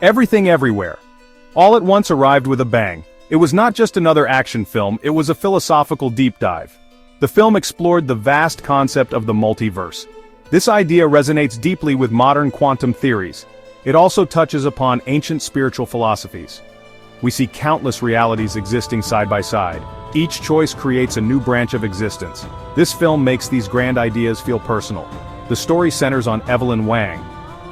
Everything Everywhere. All at Once arrived with a bang. It was not just another action film, it was a philosophical deep dive. The film explored the vast concept of the multiverse. This idea resonates deeply with modern quantum theories. It also touches upon ancient spiritual philosophies. We see countless realities existing side by side. Each choice creates a new branch of existence. This film makes these grand ideas feel personal. The story centers on Evelyn Wang.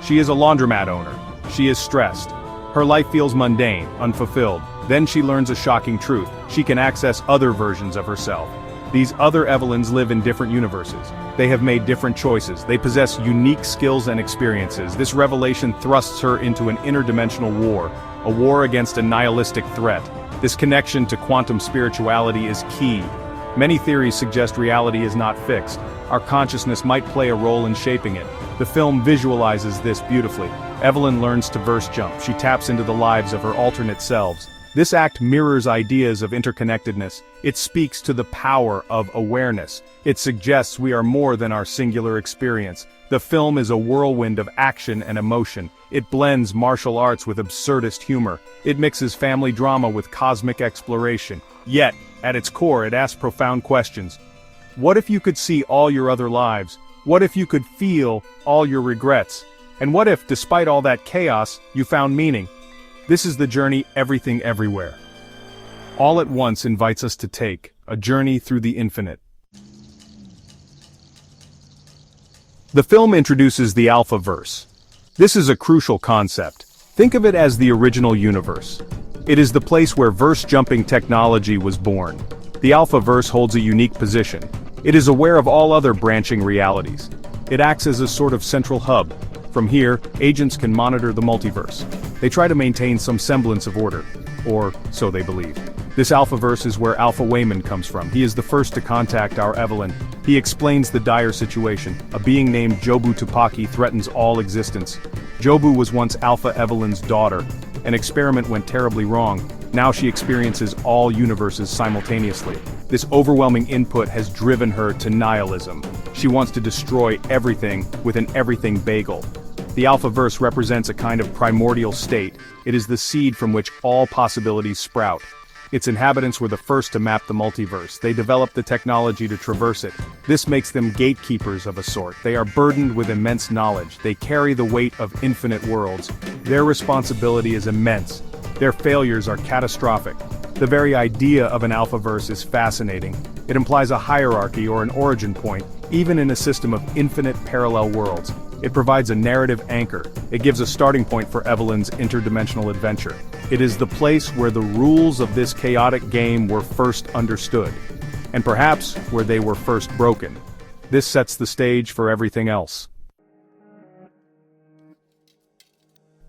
She is a laundromat owner. She is stressed. Her life feels mundane, unfulfilled. Then she learns a shocking truth. She can access other versions of herself. These other Evelyns live in different universes. They have made different choices. They possess unique skills and experiences. This revelation thrusts her into an interdimensional war, a war against a nihilistic threat. This connection to quantum spirituality is key. Many theories suggest reality is not fixed. Our consciousness might play a role in shaping it. The film visualizes this beautifully. Evelyn learns to verse jump. She taps into the lives of her alternate selves. This act mirrors ideas of interconnectedness. It speaks to the power of awareness. It suggests we are more than our singular experience. The film is a whirlwind of action and emotion. It blends martial arts with absurdist humor. It mixes family drama with cosmic exploration. Yet, at its core, it asks profound questions. What if you could see all your other lives? What if you could feel all your regrets? And what if, despite all that chaos, you found meaning? This is the journey Everything Everywhere. All at Once invites us to take a journey through the infinite. The film introduces the Alphaverse. This is a crucial concept. Think of it as the original universe. It is the place where verse-jumping technology was born. The Alphaverse holds a unique position. It is aware of all other branching realities. It acts as a sort of central hub. From here, agents can monitor the multiverse. They try to maintain some semblance of order. Or so they believe. This Alphaverse is where Alpha Wayman comes from. He is the first to contact our Evelyn. He explains the dire situation. A being named Jobu Tupaki threatens all existence. Jobu was once Alpha Evelyn's daughter. An experiment went terribly wrong. Now she experiences all universes simultaneously. This overwhelming input has driven her to nihilism. She wants to destroy everything with an everything bagel. The Alphaverse represents a kind of primordial state. It is the seed from which all possibilities sprout. Its inhabitants were the first to map the multiverse. They developed the technology to traverse it. This makes them gatekeepers of a sort. They are burdened with immense knowledge. They carry the weight of infinite worlds. Their responsibility is immense. Their failures are catastrophic. The very idea of an Alphaverse is fascinating. It implies a hierarchy or an origin point, even in a system of infinite parallel worlds. It provides a narrative anchor. It gives a starting point for Evelyn's interdimensional adventure. It is the place where the rules of this chaotic game were first understood, and perhaps where they were first broken. This sets the stage for everything else.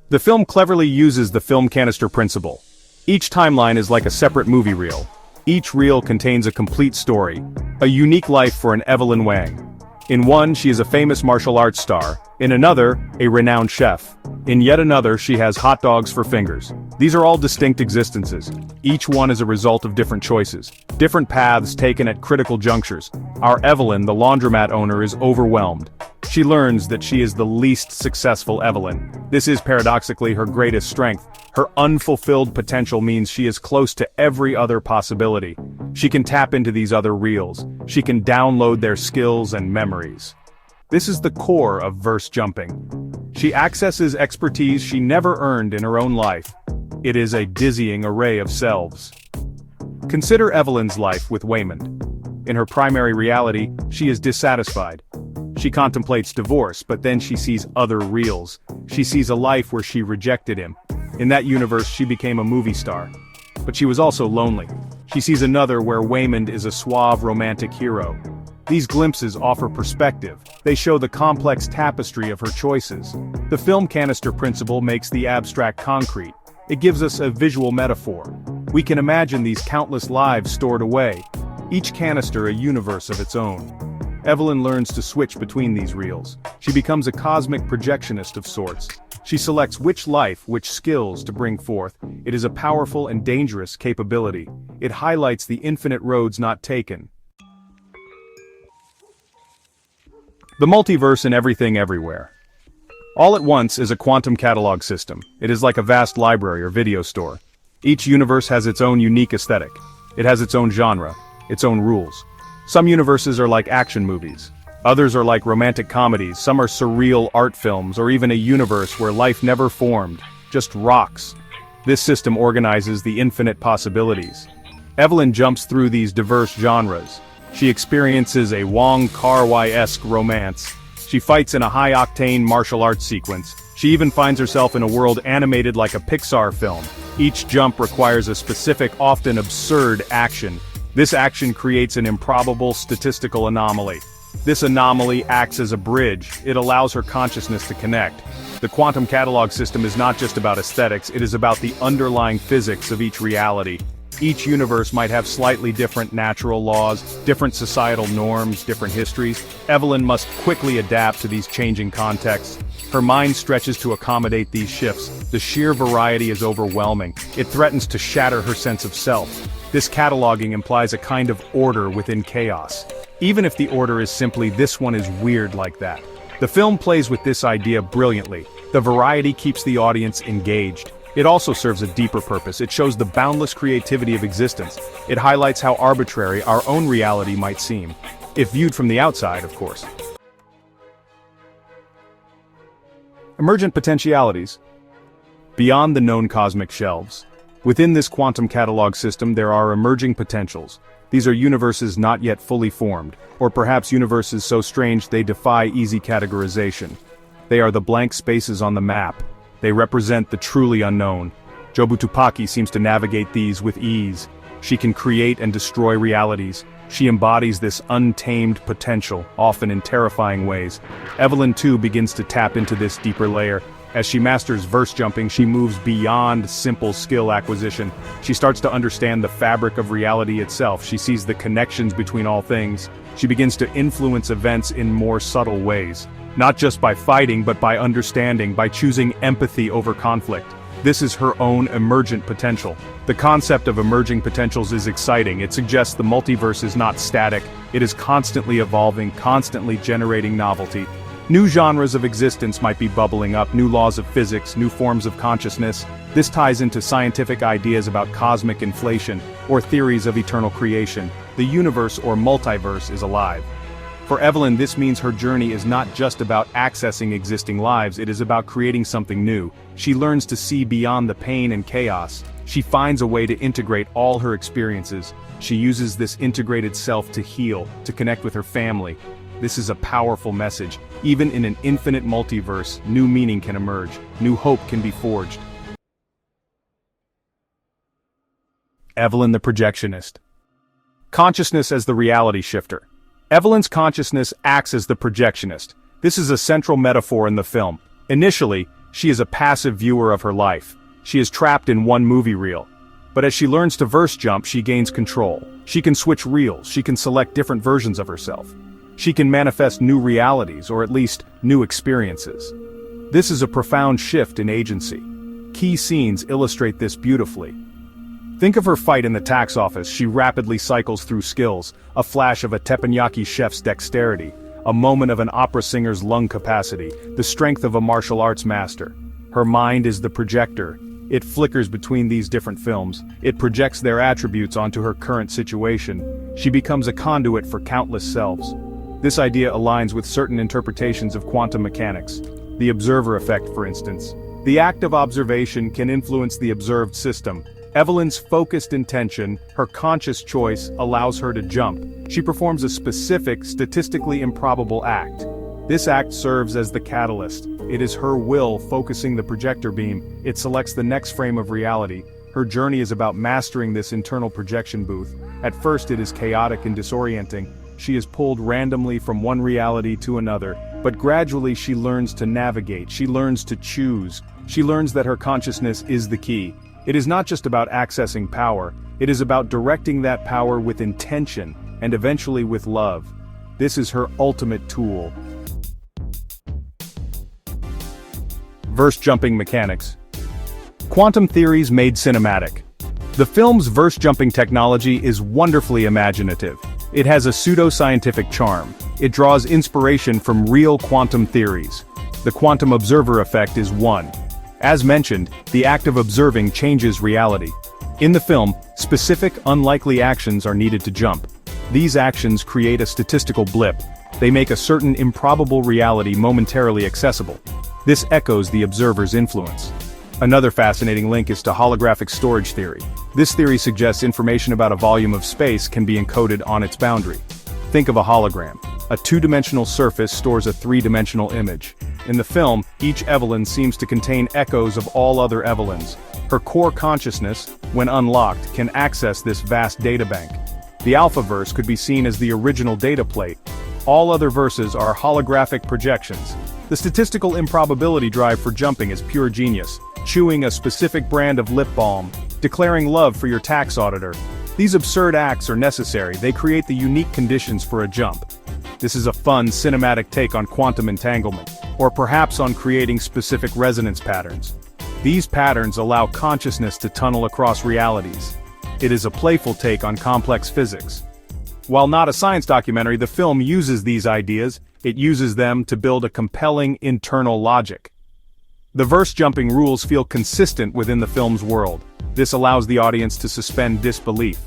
The film cleverly uses the film canister principle. Each timeline is like a separate movie reel. Each reel contains a complete story, a unique life for an Evelyn Wang. In one, she is a famous martial arts star. In another, a renowned chef. In yet another, she has hot dogs for fingers. These are all distinct existences. Each one is a result of different choices, different paths taken at critical junctures. Our Evelyn, the laundromat owner, is overwhelmed. She learns that she is the least successful Evelyn. This is paradoxically her greatest strength. Her unfulfilled potential means she is close to every other possibility. She can tap into these other reels. She can download their skills and memories. This is the core of verse jumping. She accesses expertise she never earned in her own life. It is a dizzying array of selves. Consider Evelyn's life with Waymond. In her primary reality, she is dissatisfied. She contemplates divorce, but then she sees other reels. She sees a life where she rejected him. In that universe, she became a movie star. But she was also lonely. She sees another where Waymond is a suave romantic hero. These glimpses offer perspective. They show the complex tapestry of her choices. The film canister principle makes the abstract concrete. It gives us a visual metaphor. We can imagine these countless lives stored away, each canister a universe of its own. Evelyn learns to switch between these reels. She becomes a cosmic projectionist of sorts. She selects which life, which skills to bring forth. It is a powerful and dangerous capability. It highlights the infinite roads not taken. The multiverse and everything everywhere. All at once is a quantum catalog system. It is like a vast library or video store. Each universe has its own unique aesthetic. It has its own genre, its own rules. Some universes are like action movies. Others are like romantic comedies, some are surreal art films, or even a universe where life never formed, just rocks. This system organizes the infinite possibilities. Evelyn jumps through these diverse genres. She experiences a Wong Kar-wai-esque romance. She fights in a high-octane martial arts sequence. She even finds herself in a world animated like a Pixar film. Each jump requires a specific, often absurd action. This action creates an improbable statistical anomaly. This anomaly acts as a bridge. It allows her consciousness to connect. The quantum catalog system is not just about aesthetics, it is about the underlying physics of each reality. Each universe might have slightly different natural laws, different societal norms, different histories. Evelyn must quickly adapt to these changing contexts. Her mind stretches to accommodate these shifts. The sheer variety is overwhelming. It threatens to shatter her sense of self. This cataloging implies a kind of order within chaos. Even if the order is simply this one is weird like that. The film plays with this idea brilliantly. The variety keeps the audience engaged. It also serves a deeper purpose. It shows the boundless creativity of existence. It highlights how arbitrary our own reality might seem. If viewed from the outside, of course. Emergent potentialities. Beyond the known cosmic shelves. Within this quantum catalog system there are emerging potentials. These are universes not yet fully formed, or perhaps universes so strange they defy easy categorization. They are the blank spaces on the map. They represent the truly unknown. Jobu Tupaki seems to navigate these with ease. She can create and destroy realities. She embodies this untamed potential, often in terrifying ways. Evelyn too begins to tap into this deeper layer. As she masters verse jumping, she moves beyond simple skill acquisition. She starts to understand the fabric of reality itself. She sees the connections between all things. She begins to influence events in more subtle ways. Not just by fighting, but by understanding, by choosing empathy over conflict. This is her own emergent potential. The concept of emerging potentials is exciting. It suggests the multiverse is not static. It is constantly evolving, constantly generating novelty. New genres of existence might be bubbling up, new laws of physics, new forms of consciousness. This ties into scientific ideas about cosmic inflation, or theories of eternal creation. The universe or multiverse is alive. For Evelyn, this means her journey is not just about accessing existing lives, it is about creating something new. She learns to see beyond the pain and chaos. She finds a way to integrate all her experiences. She uses this integrated self to heal, to connect with her family. This is a powerful message. Even in an infinite multiverse, new meaning can emerge, new hope can be forged. Evelyn the projectionist. Consciousness as the reality shifter. Evelyn's consciousness acts as the projectionist. This is a central metaphor in the film. Initially, she is a passive viewer of her life. She is trapped in one movie reel. But as she learns to verse jump, she gains control. She can switch reels, she can select different versions of herself. She can manifest new realities, or at least, new experiences. This is a profound shift in agency. Key scenes illustrate this beautifully. Think of her fight in the tax office. She rapidly cycles through skills, a flash of a teppanyaki chef's dexterity, a moment of an opera singer's lung capacity, the strength of a martial arts master. Her mind is the projector. It flickers between these different films. It projects their attributes onto her current situation. She becomes a conduit for countless selves. This idea aligns with certain interpretations of quantum mechanics. The observer effect, for instance. The act of observation can influence the observed system. Evelyn's focused intention, her conscious choice, allows her to jump. She performs a specific, statistically improbable act. This act serves as the catalyst. It is her will focusing the projector beam. It selects the next frame of reality. Her journey is about mastering this internal projection booth. At first it is chaotic and disorienting. She is pulled randomly from one reality to another, but gradually she learns to navigate, she learns to choose. She learns that her consciousness is the key. It is not just about accessing power, it is about directing that power with intention, and eventually with love. This is her ultimate tool. Verse-jumping mechanics. Quantum theories made cinematic. The film's verse-jumping technology is wonderfully imaginative. It has a pseudo-scientific charm. It draws inspiration from real quantum theories. The quantum observer effect is 1. As mentioned, the act of observing changes reality. In the film, specific, unlikely actions are needed to jump. These actions create a statistical blip. They make a certain improbable reality momentarily accessible. This echoes the observer's influence. Another fascinating link is to holographic storage theory. This theory suggests information about a volume of space can be encoded on its boundary. Think of a hologram. A two-dimensional surface stores a three-dimensional image. In the film, each Evelyn seems to contain echoes of all other Evelyns. Her core consciousness, when unlocked, can access this vast databank. The Alphaverse could be seen as the original data plate. All other verses are holographic projections. The statistical improbability drive for jumping is pure genius. Chewing a specific brand of lip balm, declaring love for your tax auditor. These absurd acts are necessary. They create the unique conditions for a jump. This is a fun, cinematic take on quantum entanglement, or perhaps on creating specific resonance patterns. These patterns allow consciousness to tunnel across realities. It is a playful take on complex physics. While not a science documentary, the film uses these ideas. It uses them to build a compelling internal logic. The verse-jumping rules feel consistent within the film's world. This allows the audience to suspend disbelief.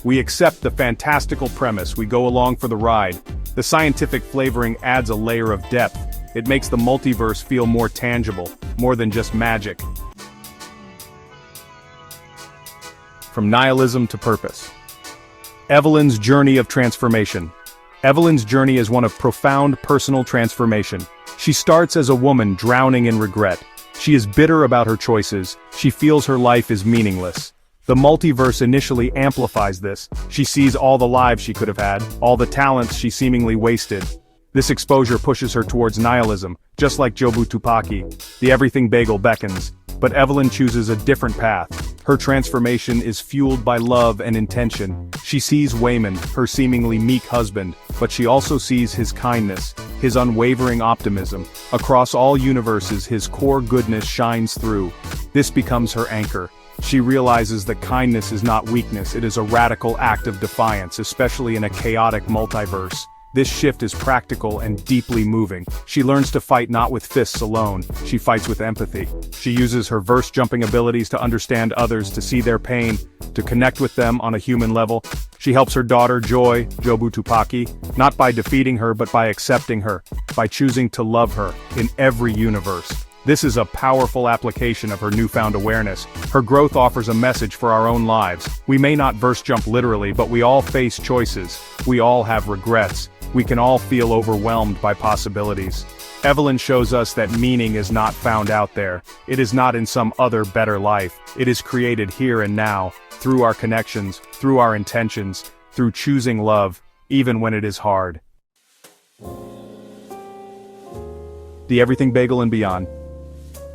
We accept the fantastical premise, we go along for the ride. The scientific flavoring adds a layer of depth. It makes the multiverse feel more tangible, more than just magic. From nihilism to purpose. Evelyn's journey of transformation. Evelyn's journey is one of profound personal transformation. She starts as a woman drowning in regret. She is bitter about her choices. She feels her life is meaningless. The multiverse initially amplifies this. She sees all the lives she could have had, all the talents she seemingly wasted. This exposure pushes her towards nihilism, just like Jobu Tupaki. The everything bagel beckons. But Evelyn chooses a different path. Her transformation is fueled by love and intention. She sees Wayman, her seemingly meek husband, but she also sees his kindness, his unwavering optimism. Across all universes, his core goodness shines through. This becomes her anchor. She realizes that kindness is not weakness, it is a radical act of defiance, especially in a chaotic multiverse. This shift is practical and deeply moving. She learns to fight not with fists alone, she fights with empathy. She uses her verse-jumping abilities to understand others, to see their pain, to connect with them on a human level. She helps her daughter Joy, Jobu Tupaki, not by defeating her but by accepting her, by choosing to love her, in every universe. This is a powerful application of her newfound awareness. Her growth offers a message for our own lives. We may not verse jump literally, but we all face choices. We all have regrets. We can all feel overwhelmed by possibilities. Evelyn shows us that meaning is not found out there. It is not in some other better life. It is created here and now, through our connections, through our intentions, through choosing love, even when it is hard. The Everything Bagel and Beyond.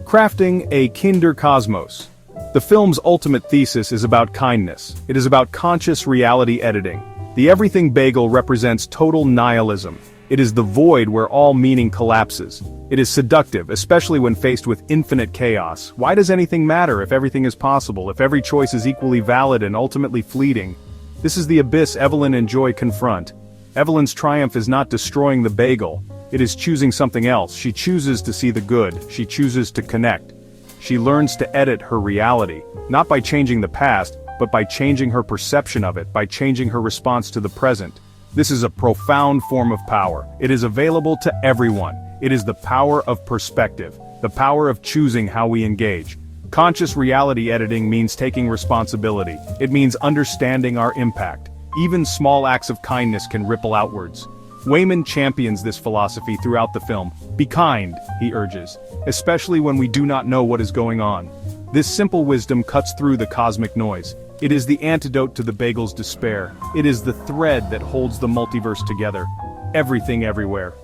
Crafting a Kinder Cosmos. The film's ultimate thesis is about kindness. It is about conscious reality editing. The Everything Bagel represents total nihilism. It is the void where all meaning collapses. It is seductive, especially when faced with infinite chaos. Why does anything matter if everything is possible, if every choice is equally valid and ultimately fleeting? This is the abyss Evelyn and Joy confront. Evelyn's triumph is not destroying the bagel. It is choosing something else. She chooses to see the good. She chooses to connect. She learns to edit her reality, not by changing the past, but by changing her perception of it, by changing her response to the present. This is a profound form of power. It is available to everyone. It is the power of perspective, the power of choosing how we engage. Conscious reality editing means taking responsibility. It means understanding our impact. Even small acts of kindness can ripple outwards. Wayman champions this philosophy throughout the film. Be kind, he urges, especially when we do not know what is going on. This simple wisdom cuts through the cosmic noise. It is the antidote to the bagel's despair. It is the thread that holds the multiverse together. Everything everywhere.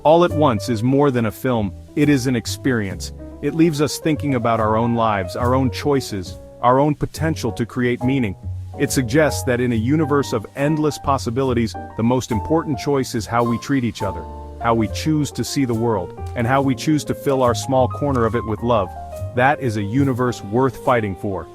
All at Once is more than a film, it is an experience. It leaves us thinking about our own lives, our own choices, our own potential to create meaning. It suggests that in a universe of endless possibilities, the most important choice is how we treat each other, how we choose to see the world, and how we choose to fill our small corner of it with love. That is a universe worth fighting for.